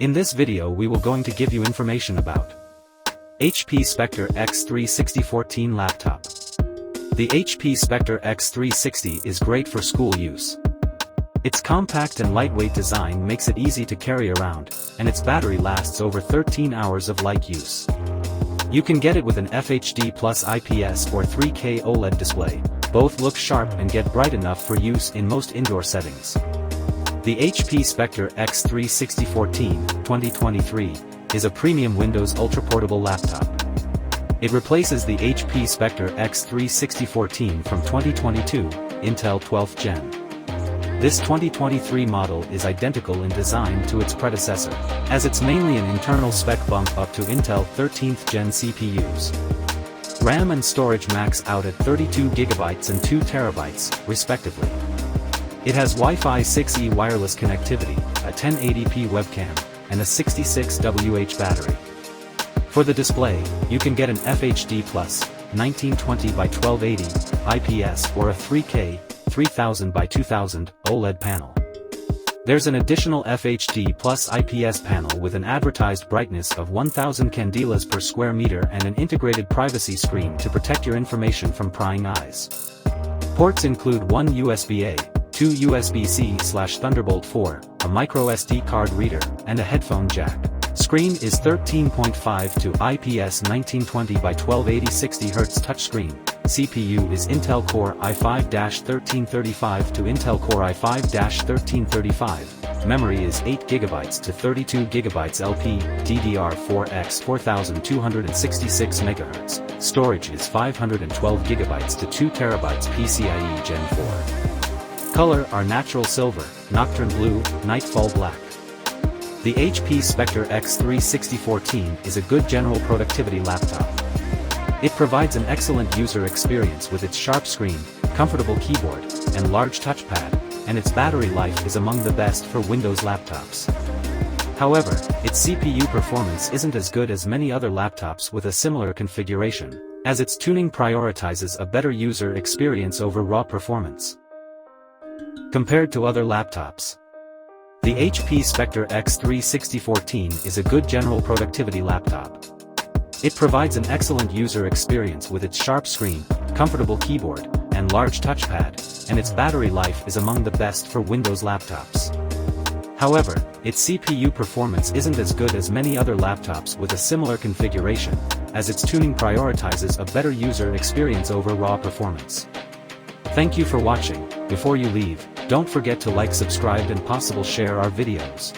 In this video we will going to give you information about HP Spectre X360 14 laptop. The HP Spectre X360 is great for school use. Its compact and lightweight design makes it easy to carry around, and its battery lasts over 13 hours of light use. You can get it with an FHD plus IPS or 3K OLED display. Both look sharp and get bright enough for use in most indoor settings. The HP Spectre X360 14, 2023, is a premium Windows ultra-portable laptop. It replaces the HP Spectre X360 14 from 2022, Intel 12th Gen. This 2023 model is identical in design to its predecessor, as it's mainly an internal spec bump up to Intel 13th Gen CPUs. RAM and storage max out at 32GB and 2TB, respectively. It has Wi-Fi 6E wireless connectivity, a 1080p webcam, and a 66Wh battery. For the display, you can get an FHD Plus 1920 by 1280 IPS or a 3K 3000 by 2000 OLED panel. There's an additional FHD Plus IPS panel with an advertised brightness of 1000 candelas per square meter and an integrated privacy screen to protect your information from prying eyes. Ports include one USB-A, two USB-C/Thunderbolt 4, a microSD card reader, and a headphone jack. Screen is 13.5 to IPS 1920 by 1280 60Hz touchscreen. CPU is Intel Core i5-1335 to Intel Core i5-1335. Memory is 8GB to 32GB LP, DDR4X 4266 MHz. Storage is 512GB to 2TB PCIe Gen 4. Color are natural silver, nocturne blue, nightfall black. The HP Spectre X360 14 is a good general productivity laptop. It provides an excellent user experience with its sharp screen, comfortable keyboard, and large touchpad, and its battery life is among the best for Windows laptops. However, its CPU performance isn't as good as many other laptops with a similar configuration, as its tuning prioritizes a better user experience over raw performance. Compared to other laptops, the HP Spectre X360 14 is a good general productivity laptop. It provides an excellent user experience with its sharp screen, comfortable keyboard, and large touchpad, and its battery life is among the best for Windows laptops. However, its CPU performance isn't as good as many other laptops with a similar configuration, as its tuning prioritizes a better user experience over raw performance. Thank you for watching. Before you leave, don't forget to like, subscribe and possible share our videos.